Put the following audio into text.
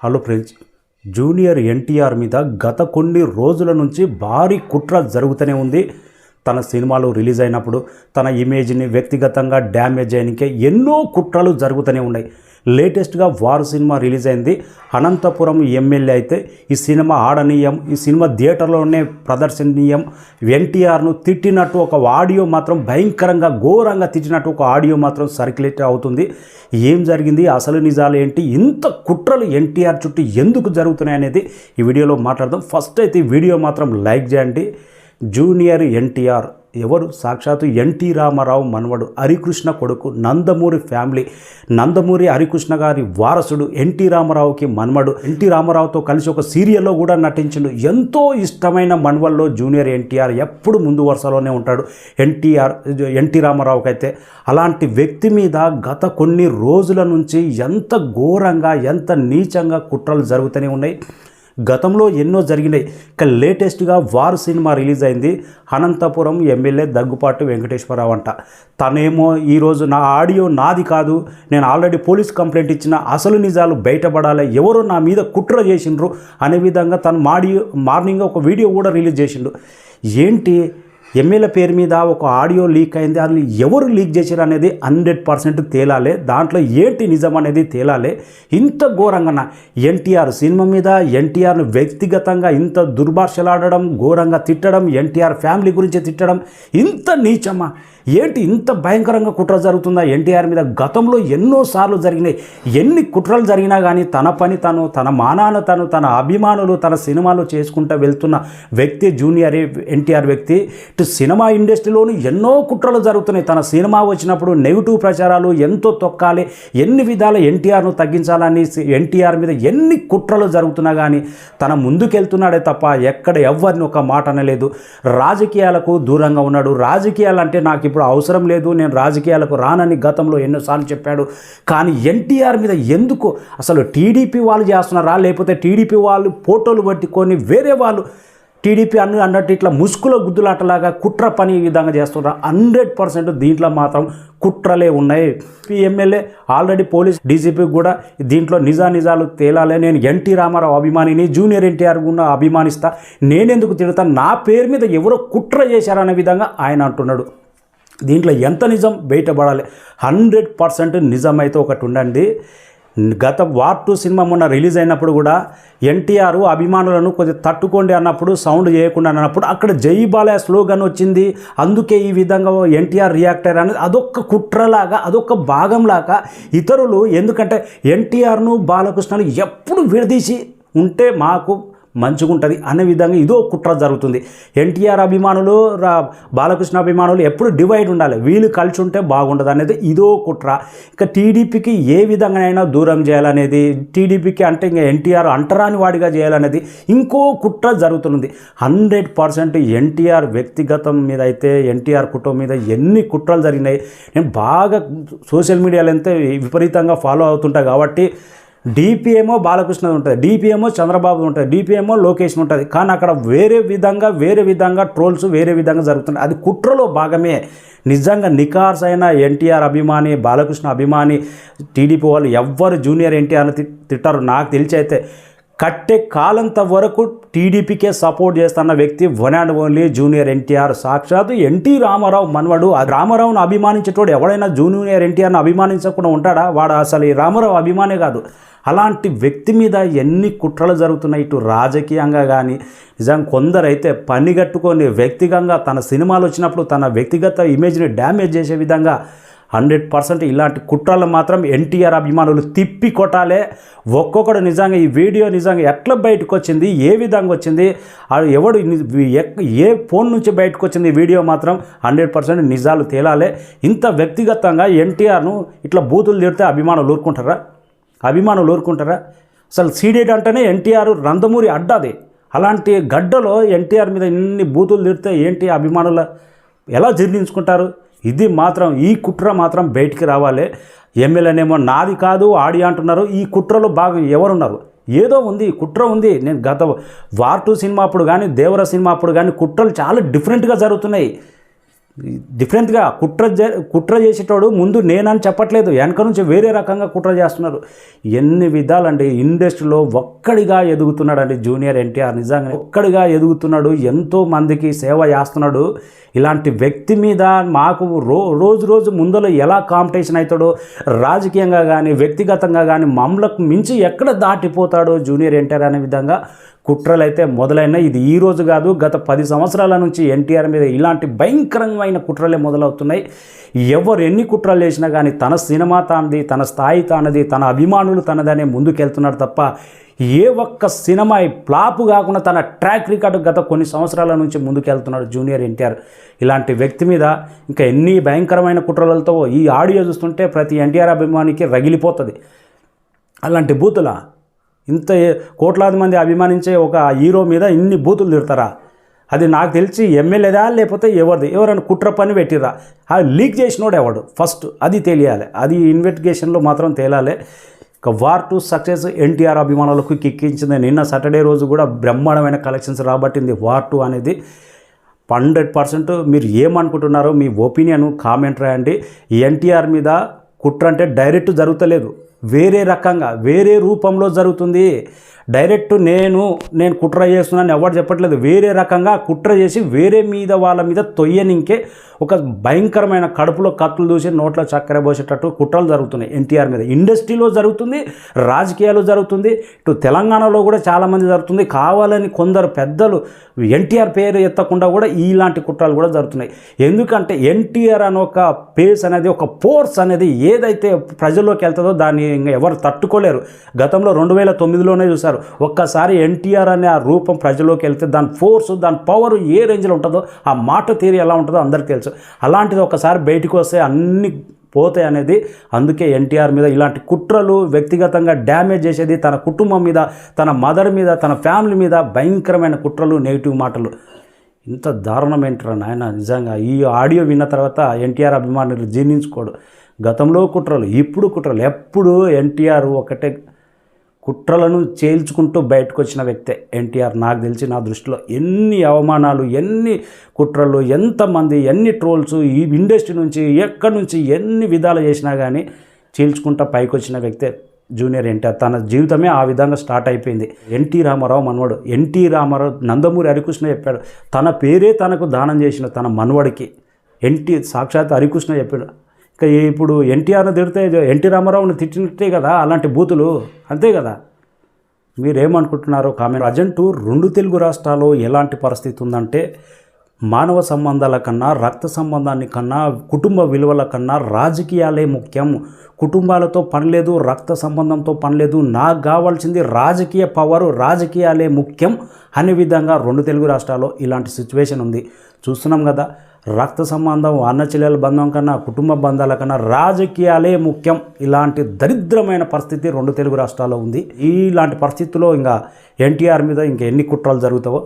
Hello friends, junior NTR మీద గత కొన్ని రోజుల నుంచి భారీ కుట్ర జరుగుతూనే ఉంది. తన సినిమాలు రిలీజ్ అయినప్పుడు తన ఇమేజ్ని వ్యక్తిగతంగా డ్యామేజ్ చేయడానికే ఎన్నో కుట్రలు జరుగుతూనే ఉన్నాయి. లేటెస్ట్గా వారు సినిమా రిలీజ్ అయింది. అనంతపురం ఎమ్మెల్యే అయితే ఈ సినిమా ఆడనీయం, ఈ సినిమా థియేటర్లోనే ప్రదర్శనీయం, ఎన్టీఆర్ను తిట్టినట్టు ఒక ఆడియో మాత్రం భయంకరంగా ఘోరంగా తిట్టినట్టు ఒక ఆడియో మాత్రం సర్క్యులేట్ అవుతుంది. ఏం జరిగింది, అసలు నిజాలు ఏంటి, ఇంత కుట్రలు ఎన్టీఆర్ చుట్టూ ఎందుకు జరుగుతున్నాయి అనేది ఈ వీడియోలో మాట్లాడదాం. ఫస్ట్ అయితే ఈ వీడియో మాత్రం లైక్ చేయండి. జూనియర్ ఎన్టీఆర్ ఎవరు? సాక్షాత్తు ఎన్టీ రామారావు మనవడు, హరికృష్ణ కొడుకు, నందమూరి ఫ్యామిలీ, నందమూరి హరికృష్ణ గారి వారసుడు, ఎన్టీ రామారావుకి మనవడు. ఎన్టీ రామారావుతో కలిసి ఒక సీరియల్లో కూడా నటించిండు. ఎంతో ఇష్టమైన మనవల్లో జూనియర్ ఎన్టీఆర్ ఎప్పుడు ముందు వరుసలోనే ఉంటాడు. ఎన్టీ రామారావుకి అయితే అలాంటి వ్యక్తి మీద గత కొన్ని రోజుల నుంచి ఎంత ఘోరంగా, ఎంత నీచంగా కుట్రలు జరుగుతూనే ఉన్నాయి. గతంలో ఎన్నో జరిగినాయి. ఇక లేటెస్ట్గా వారు సినిమా రిలీజ్ అయింది. అనంతపురం ఎమ్మెల్యే దగ్గుపాటి వెంకటేశ్వరరావు అంట. తనేమో ఈరోజు నా ఆడియో నాది కాదు, నేను ఆల్రెడీ పోలీస్ కంప్లైంట్ ఇచ్చిన, అసలు నిజాలు బయటపడాలి, ఎవరో నా మీద కుట్ర చేసిండ్రు అనే విధంగా తను మార్నింగ్ ఒక వీడియో కూడా రిలీజ్ చేసిండు. ఏంటి, ఎమ్మెల్యే పేరు మీద ఒక ఆడియో లీక్ అయింది, అది ఎవరు లీక్ చేశారు అనేది 100% తేలాలి. దాంట్లో ఏంటి నిజం అనేది తేలాలి. ఇంత ఘోరంగా ఎన్టీఆర్ సినిమా మీద ఎన్టీఆర్ను వ్యక్తిగతంగా ఇంత దుర్భాషలాడడం, ఘోరంగా తిట్టడం, ఎన్టీఆర్ ఫ్యామిలీ గురించి తిట్టడం ఇంత నీచమా? ఏంటి ఇంత భయంకరంగా కుట్ర జరుగుతుందా ఎన్టీఆర్ మీద? గతంలో ఎన్నోసార్లు జరిగినాయి. ఎన్ని కుట్రలు జరిగినా కానీ తన పని తను, తన మానాను తను, తన అభిమానులు, తన సినిమాలు చేసుకుంటూ వెళ్తున్న వ్యక్తి జూనియర్ ఎన్టీఆర్ వ్యక్తి. ఇటు సినిమా ఇండస్ట్రీలోనూ ఎన్నో కుట్రలు జరుగుతున్నాయి. తన సినిమా వచ్చినప్పుడు నెగిటివ్ ప్రచారాలు ఎంతో తొక్కాలి, ఎన్ని విధాల ఎన్టీఆర్ను తగ్గించాలని ఎన్టీఆర్ మీద ఎన్ని కుట్రలు జరుగుతున్నా కానీ తన ముందుకెళ్తున్నాడే తప్ప ఎక్కడ ఎవరిని ఒక మాట అనలేదు. రాజకీయాలకు దూరంగా ఉన్నాడు. రాజకీయాలంటే నాకు ఇప్పుడు అవసరం లేదు, నేను రాజకీయాలకు రానని గతంలో ఎన్నోసార్లు చెప్పాడు. కానీ ఎన్టీఆర్ మీద ఎందుకు అసలు టీడీపీ వాళ్ళు చేస్తున్నారా, లేకపోతే టీడీపీ వాళ్ళు ఫోటోలు పట్టుకొని వేరే వాళ్ళు టీడీపీ అన్నట్టు ఇట్లా ముసుగులో గుద్దులాటలాగా కుట్ర పని ఈ విధంగా చేస్తున్నారు? 100% దీంట్లో మాత్రం కుట్రలే ఉన్నాయి. ఈ ఎమ్మెల్యే ఆల్రెడీ పోలీస్ డీజీపీ కూడా దీంట్లో నిజాలు తేలాలి, నేను ఎన్టీ రామారావు అభిమానిని, జూనియర్ ఎన్టీఆర్ కూడా అభిమానిస్తా, నేనెందుకు తిడతాను, నా పేరు మీద ఎవరో కుట్ర చేశారనే విధంగా ఆయన అంటున్నాడు. దీంట్లో ఎంత నిజం బయటపడాలి? 100% నిజం అయితే ఒకటి ఉండండి. గత వార్ 2 సినిమా మొన్న రిలీజ్ అయినప్పుడు కూడా ఎన్టీఆర్ అభిమానులను కొద్దిగా తట్టుకోండి అన్నప్పుడు, సౌండ్ చేయకుండా అన్నప్పుడు అక్కడ జై బాలయ్య స్లోగన్ వచ్చింది. అందుకే ఈ విధంగా ఎన్టీఆర్ రియాక్ట్ అయ్యారు అనేది అదొక కుట్రలాగా, అదొక భాగంలాగా ఇతరులు, ఎందుకంటే ఎన్టీఆర్ను బాలకృష్ణను ఎప్పుడు విడదీసి ఉంటే మాకు మంచిగా ఉంటుంది అనే విధంగా ఇదో కుట్ర జరుగుతుంది. ఎన్టీఆర్ అభిమానులు, బాలకృష్ణ అభిమానులు ఎప్పుడు డివైడ్ ఉండాలి, వీళ్ళు కలిసి ఉంటే బాగుంటుంది అనేది ఇదో కుట్ర. ఇక టీడీపీకి ఏ విధంగానైనా దూరం చేయాలనేది, టీడీపీకి అంటే ఇంకా ఎన్టీఆర్ అంటరాని వాడిగా చేయాలనేది ఇంకో కుట్ర జరుగుతుంది. 100% ఎన్టీఆర్ వ్యక్తిగతం మీద అయితే, ఎన్టీఆర్ కుటుంబం మీద ఎన్ని కుట్రలు జరిగినాయి నేను బాగా సోషల్ మీడియాలో ఎంత విపరీతంగా ఫాలో అవుతుంటా. కాబట్టి డీపీఏమో బాలకృష్ణ ఉంటుంది, డీపీఏమో చంద్రబాబు ఉంటుంది, డీపీఏమో లోకేష్ ఉంటుంది. కానీ అక్కడ వేరే విధంగా ట్రోల్స్ వేరే విధంగా జరుగుతున్నాయి. అది కుట్రలో భాగమే. నిజంగా నికార్స్ అయిన ఎన్టీఆర్ అభిమాని, బాలకృష్ణ అభిమాని, టీడీపీ వాళ్ళు ఎవ్వరు జూనియర్ ఎన్టీఆర్ని తిట్టారు. నాకు తెలిసి అయితే కట్టే కాలంత వరకు టీడీపీకే సపోర్ట్ చేస్తున్న వ్యక్తి one and only junior NTR. సాక్షాత్తు ఎన్టీ రామారావు మనవడు. ఆ రామారావును అభిమానించేటోడు ఎవడైనా జూనియర్ ఎన్టీఆర్ని అభిమానించకుండా ఉంటాడా? వాడు అసలు ఈ రామారావు అభిమానే కాదు. అలాంటి వ్యక్తి మీద ఎన్ని కుట్రలు జరుగుతున్నాయి, ఇటు రాజకీయంగా కానీ. నిజంగా కొందరైతే పని కట్టుకొని వ్యక్తిగతంగా తన సినిమాలు వచ్చినప్పుడు తన వ్యక్తిగత ఇమేజ్ని డ్యామేజ్ చేసే విధంగా 100% ఇలాంటి కుట్రలు మాత్రం ఎన్టీఆర్ అభిమానులు తిప్పి కొట్టాలే. ఒక్కొక్కడు నిజంగా ఈ వీడియో నిజంగా ఎట్లా బయటకు వచ్చింది, ఏ విధంగా వచ్చింది, ఎవడు ఏ ఫోన్ నుంచి బయటకు వచ్చింది ఈ వీడియో మాత్రం 100% నిజాలు తేలాలే. ఇంత వ్యక్తిగతంగా ఎన్టీఆర్ను ఇట్లా బూతులు తిడితే అభిమానులు ఊరుకుంటారా? అసలు సీడెడ్ అంటేనే ఎన్టీఆర్ నందమూరి అడ్డాది. అలాంటి గడ్డలో ఎన్టీఆర్ మీద ఇన్ని బూతులు తిడితే ఏంటి అభిమానుల ఎలా జీర్ణించుకుంటారు? ఇది మాత్రం, ఈ కుట్ర మాత్రం బయటికి రావాలి. ఎమ్మెల్యేనేమో నాది కాదు ఆడి అంటున్నారు. ఈ కుట్రలో భాగం ఎవరున్నారు? ఏదో ఉంది, కుట్ర ఉంది. నేను గత వార్ 2 సినిమా అప్పుడు కానీ, దేవర సినిమా అప్పుడు కానీ కుట్రలు చాలా డిఫరెంట్గా జరుగుతున్నాయి. డిఫరెంట్గా కుట్ర చేసేటోడు ముందు నేనని చెప్పట్లేదు, వెనక నుంచి వేరే రకంగా కుట్ర చేస్తున్నారు. ఎన్ని విధాలండి. ఇండస్ట్రీలో ఒక్కడిగా ఎదుగుతున్నాడండి జూనియర్ ఎన్టీఆర్. నిజంగా ఒక్కడిగా ఎదుగుతున్నాడు, ఎంతో మందికి సేవ చేస్తున్నాడు. ఇలాంటి వ్యక్తి మీద మాకు రోజు రోజు ముందర ఎలా కాంపిటీషన్ అవుతాడో, రాజకీయంగా కానీ వ్యక్తిగతంగా కానీ మమ్మలకు మించి ఎక్కడ దాటిపోతాడో జూనియర్ ఎన్టీఆర్ అనే విధంగా కుట్రలు అయితే మొదలైనాయి. ఇది ఈ రోజు కాదు, గత 10 సంవత్సరాల నుంచి ఎన్టీఆర్ మీద ఇలాంటి భయంకరమైన కుట్రలే మొదలవుతున్నాయి. ఎవరు ఎన్ని కుట్రలు చేసినా కానీ తన సినిమా తానది, తన స్థాయి తానది, తన అభిమానులు తనదనే ముందుకెళ్తున్నాడు తప్ప ఏ ఒక్క సినిమా ఫ్లాప్ కాకుండా తన ట్రాక్ రికార్డు గత కొన్ని సంవత్సరాల నుంచి ముందుకెళ్తున్నాడు జూనియర్ ఎన్టీఆర్. ఇలాంటి వ్యక్తి మీద ఇంకా ఎన్ని భయంకరమైన కుట్రలతో ఈ ఆడియో చూస్తుంటే ప్రతి ఎన్టీఆర్ అభిమానికి రగిలిపోతుంది. అలాంటి బూతుల ఇంత కోట్లాది మంది అభిమానించే ఒక హీరో మీద ఇన్ని బూతులు తిడతారా? అది నాకు తెలిసి ఎమ్మెల్యేదా లేకపోతే ఎవరైనా కుట్ర పని పెట్టిరా? అది లీక్ చేసినోడు ఎవడు ఫస్ట్ అది తెలియాలి. అది ఇన్వెస్టిగేషన్లో మాత్రం తేలాలి. ఇక వార్ 2 సక్సెస్ ఎన్టీఆర్ అభిమానులకు కిక్కించింది. నిన్న సాటర్డే రోజు కూడా బ్రహ్మాండమైన కలెక్షన్స్ రాబట్టింది వార్ 2 అనేది. 100% మీరు ఏమనుకుంటున్నారో మీ ఒపీనియన్ కామెంట్ రాయండి. ఎన్టీఆర్ మీద కుట్ర అంటే డైరెక్ట్ జరుగుతలేదు, వేరే రకంగా వేరే రూపంలో జరుగుతుంది. డైరెక్ట్ నేను కుట్ర చేస్తున్నాను ఎవరు చెప్పట్లేదు. వేరే రకంగా కుట్ర చేసి వేరే మీద వాళ్ళ మీద తొయ్యనింకే ఒక భయంకరమైన కడుపులో కత్తులు దూసి నోట్లో చక్కెర పోసేటట్టు కుట్రలు జరుగుతున్నాయి ఎన్టీఆర్ మీద. ఇండస్ట్రీలో జరుగుతుంది, రాజకీయాలు జరుగుతుంది, ఇటు తెలంగాణలో కూడా చాలామంది జరుగుతుంది. కావాలని కొందరు పెద్దలు ఎన్టీఆర్ పేరు ఎత్తకుండా కూడా ఇలాంటి కుట్రలు కూడా జరుగుతున్నాయి. ఎందుకంటే ఎన్టీఆర్ అని ఒక పేస్ అనేది, ఒక ఫోర్స్ అనేది ఏదైతే ప్రజల్లోకి వెళ్తుందో దాన్ని ఇంకా ఎవరు తట్టుకోలేరు. గతంలో 2009లోనే చూసారు. ఒక్కసారి ఎన్టీఆర్ అనే ఆ రూపం ప్రజల్లోకి వెళ్తే దాని ఫోర్స్, దాని పవర్ ఏ రేంజ్లో ఉంటుందో, ఆ మాట తీరు ఎలా ఉంటుందో అందరికీ తెలుసు. అలాంటిది ఒకసారి బయటకు వస్తే అన్ని పోతాయి అనేది. అందుకే ఎన్టీఆర్ మీద ఇలాంటి కుట్రలు, వ్యక్తిగతంగా డ్యామేజ్ చేసేది, తన కుటుంబం మీద, తన మదర్ మీద, తన ఫ్యామిలీ మీద భయంకరమైన కుట్రలు, నెగిటివ్ మాటలు. ఇంత దారుణం ఏంటారా నాయన? నిజంగా ఈ ఆడియో విన్న తర్వాత ఎన్టీఆర్ అభిమానులు జీర్ణించుకోడు. గతంలో కుట్రలు, ఇప్పుడు కుట్రలు. ఎప్పుడు ఎన్టీఆర్ ఒకటే కుట్రలను చేల్చుకుంటూ బయటకు వచ్చిన వ్యక్తే ఎన్టీఆర్. నాకు తెలిసి నా దృష్టిలో ఎన్ని అవమానాలు, ఎన్ని కుట్రలు, ఎంతమంది, ఎన్ని ట్రోల్స్ ఈ ఇండస్ట్రీ నుంచి ఎక్కడి నుంచి ఎన్ని విధాలు చేసినా కానీ చీల్చుకుంటూ పైకి వచ్చిన వ్యక్తే జూనియర్ ఎన్టీఆర్. తన జీవితమే ఆ విధంగా స్టార్ట్ అయిపోయింది. ఎన్టీ రామారావు మనవడు. ఎన్టీ రామారావు నందమూరి హరికృష్ణ చెప్పాడు, తన పేరే తనకు దానం చేసిన తన మనవడికి సాక్షాత్ హరికృష్ణ చెప్పాడు. ఇక ఇప్పుడు ఎన్టీఆర్ని తిడితే ఎన్టీ రామారావుని తిట్టినట్టే కదా అలాంటి బూతులు, అంతే కదా? మీరేమనుకుంటున్నారో కామెంట్. ప్రజెంట్ 2 తెలుగు రాష్ట్రాల్లో ఎలాంటి పరిస్థితి ఉందంటే, మానవ సంబంధాల కన్నా, రక్త సంబంధాన్ని కన్నా, కుటుంబ విలువల కన్నా రాజకీయాలే ముఖ్యం. కుటుంబాలతో పని లేదు, రక్త సంబంధంతో పని లేదు, నాకు కావాల్సింది రాజకీయ పవరు, రాజకీయాలే ముఖ్యం అనే విధంగా 2 తెలుగు రాష్ట్రాల్లో ఇలాంటి సిచ్యువేషన్ ఉంది. చూస్తున్నాం కదా, రక్త సంబంధం, అన్నచెల్లెల బంధం కన్నా, కుటుంబ బంధాల కన్నా రాజకీయాలే ముఖ్యం. ఇలాంటి దరిద్రమైన పరిస్థితి 2 తెలుగు రాష్ట్రాల్లో ఉంది. ఇలాంటి పరిస్థితుల్లో ఇంకా ఎన్టీఆర్ మీద ఇంకా ఎన్ని కుట్రలు జరుగుతావో